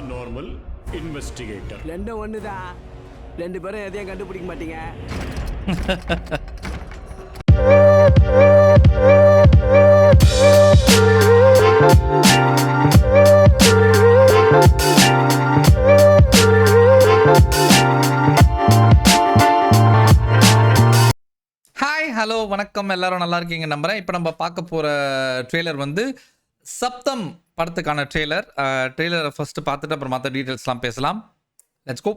Paranormal investigator. ரெண்டும் ஒண்ணுதான். ரெண்டு பேரும் எதையும் கண்டுபிடிக்க மாட்டீங்க. ஹாய் ஹலோ வணக்கம், எல்லாரும் நல்லா இருக்கீங்க நம்புறேன். இப்போ நம்ம பார்க்க போகிற ட்ரெய்லர் வந்து சப்தம் படத்துக்கான ட்ரெய்லரை ஃபர்ஸ்ட் பார்த்துட்டு அப்புறம் மற்ற டீட்டெயில்ஸ்லாம் பேசலாம். Let's go.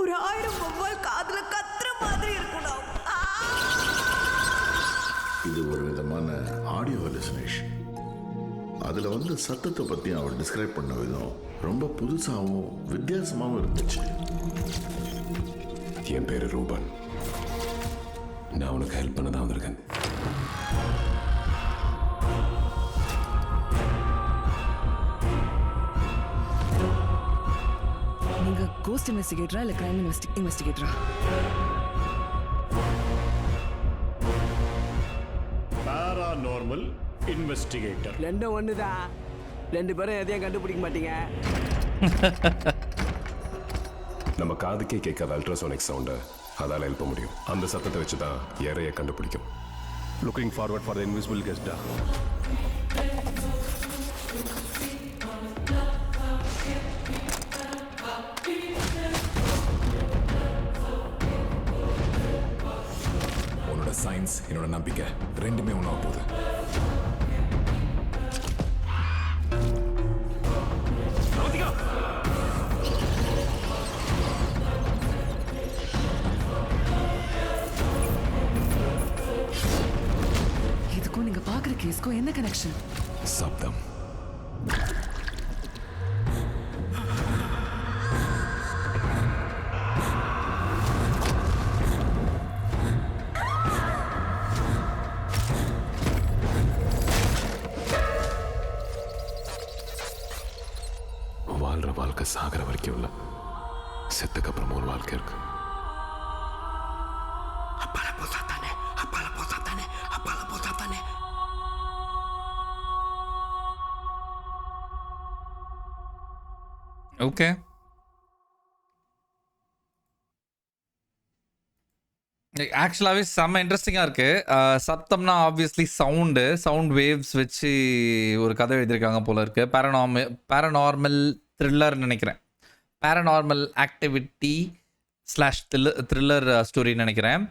ஒரு 1000 வௌவால் காதுல கத்துற மாதிரி இருக்குடா. இது ஒரு விதமான ஆடியோ ஹலுசினேஷன். அதில் வந்து சத்தத்தை பற்றி அவர் டிஸ்கிரைப் பண்ண விதம் ரொம்ப புதுசாகவும் வித்தியாசமாகவும் இருந்துச்சு. என் பேரு ரூபன். நான் உனக்கு ஹெல்ப் பண்ண தான் வந்திருக்கேன். நீங்க கோஸ்ட் இன்வெஸ்டிகேட்டரா இல்ல கிரைம் இன்வெஸ்டிகேட்டரா? Paranormal investigator. ரெண்டும் ஒண்ணுதான். ரெண்டு பேரும் எதையும் கண்டுபிடிக்க மாட்டீங்க. நம்ம காதுக்கே கேட்காத அல்ட்ராசோனிக் சவுண்டை அதால் எழுப்ப முடியும். அந்த சத்தத்தை வச்சு தான் இறைய கண்டுபிடிக்கும். Looking forward for the invisible guest. உன்னோட சயின்ஸ், என்னோட நம்பிக்கை ரெண்டுமே ஒன்றா போகுது. இதுக்கும் நீங்க பாக்குற கேஸ்க்கும் என்ன கனெக்ஷன்? சப்தம். வாழ்ற வாழ்க்கை சாகிற வரைக்கும் இல்லை, செத்துக்கு அப்புறம் ஒரு வாழ்க்கை இருக்கு. ஓகே, ஆக்சுவலாகவே செம்ம இன்ட்ரெஸ்டிங்காக இருக்குது. சப்தம்னா ஆப்வியஸ்லி சவுண்ட் வேவ்ஸ் வச்சு ஒரு கதை எழுதியிருக்காங்க போல இருக்கு. பேரநார்மல் த்ரில்லர்னு நினைக்கிறேன். பேரநார்மல் ஆக்டிவிட்டி த்ரில்லர் ஸ்டோரின்னு நினைக்கிறேன்.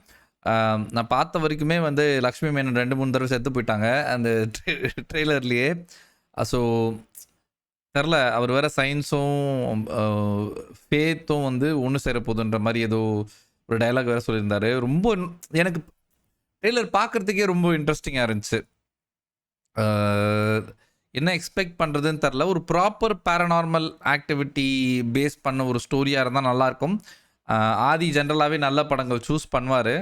நான் பார்த்த வரைக்குமே வந்து லக்ஷ்மி மேனன் 2-3 தடவை செத்து போயிட்டாங்க அந்த ட்ரெய்லர்லேயே. ஸோ தெரில, அவர் வேறு சயின்ஸும் ஃபேத்தும் வந்து ஒன்று சேர போகுதுன்ற மாதிரி ஏதோ ஒரு டைலாக் வேறு சொல்லியிருந்தார். ரொம்ப எனக்கு ட்ரெய்லர் பார்க்குறதுக்கே ரொம்ப இன்ட்ரெஸ்டிங்காக இருந்துச்சு. என்ன எக்ஸ்பெக்ட் பண்ணுறதுன்னு தெரில. ஒரு ப்ராப்பர் பேரநார்மல் ஆக்டிவிட்டி பேஸ் பண்ண ஒரு ஸ்டோரியாக இருந்தால் நல்லாயிருக்கும். ஆதி ஜென்ரலாகவே நல்ல படங்கள் சூஸ் பண்ணுவார்.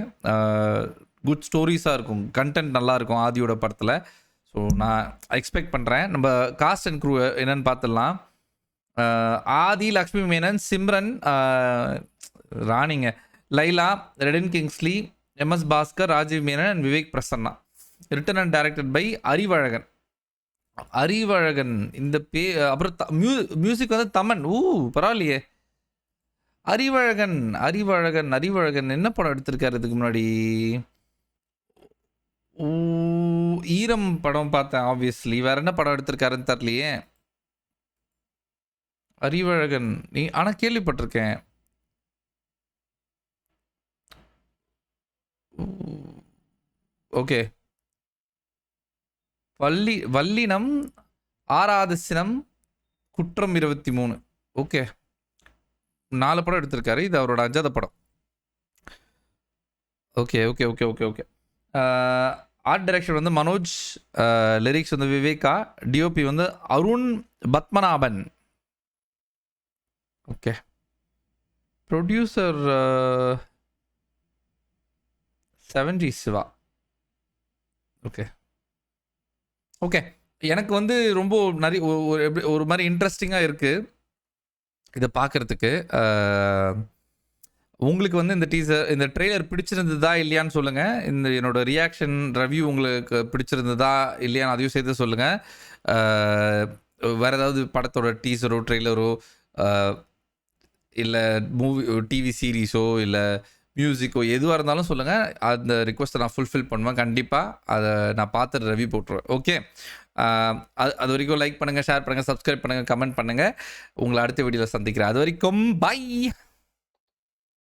குட் ஸ்டோரிஸாக இருக்கும், கண்டென்ட் நல்லாயிருக்கும் ஆதியோட படத்தில். ஸோ நான் எக்ஸ்பெக்ட் பண்ணுறேன். நம்ம காஸ்ட் அண்ட் க்ரூ என்னென்னு பார்த்துடலாம். ஆதி, லக்ஷ்மி மேனன், சிம்ரன், ராணிங்க, Laila, Redin Kingsley, MS Bhaskar, Rajiv Menon and Vivek Prasanna. Written and directed by Arivazhagan. இந்த அப்புறம் மியூசிக் வந்து தமன். பரவாயில்லையே. அறிவழகன் என்ன படம் எடுத்திருக்காரு இதுக்கு முன்னாடி? ஈரம் படம் பார்த்தேன் ஆப்வியஸ்லி. வேற என்ன படம் எடுத்திருக்காருன்னு தெரியலையே. அறிவழகன் ஆனால் கேள்விப்பட்டிருக்கேன். ஓகே, வல்லினம், ஆராதசினம், குற்றம் 23. ஓகே, 4 படம் எடுத்திருக்காரு. இது அவரோட 5வது படம். ஓகே. ஆர்ட் டைரக்ஷன் வந்து மனோஜ், லிரிக்ஸ் வந்து விவேகா, டிஓபி வந்து Arun Padmanabhan. Okay, producer 7G Siva. Okay, எனக்கு வந்து ரொம்ப நிறைய ஒரு மாதிரி இன்ட்ரெஸ்டிங்காக இருக்குது இதை பார்க்குறதுக்கு. உங்களுக்கு வந்து இந்த ட்ரெய்லர் பிடிச்சிருந்ததா இல்லையான்னு சொல்லுங்கள். இந்த என்னோட ரியாக்ஷன் ரிவ்யூ உங்களுக்கு பிடிச்சிருந்ததா இல்லையான்னு அதையும் சேர்த்து சொல்லுங்கள். வேறு ஏதாவது படத்தோட டீசரோ ட்ரெய்லரோ இல்லை டிவி சீரீஸோ இல்லை மியூசிக்கோ எதுவாக இருந்தாலும் சொல்லுங்கள். அந்த ரிக்வஸ்ட்டை நான் ஃபுல்ஃபில் பண்ணுவேன். கண்டிப்பாக அதை நான் பார்த்துட்டு ரிவ்யூ போட்டுருவேன். ஓகே, அது வரைக்கும் லைக் பண்ணுங்கள், ஷேர் பண்ணுங்கள், சப்ஸ்கிரைப் பண்ணுங்கள், கமெண்ட் பண்ணுங்கள். உங்களை அடுத்த வீடியோவில் சந்திக்கிறேன். அது வரைக்கும் பை.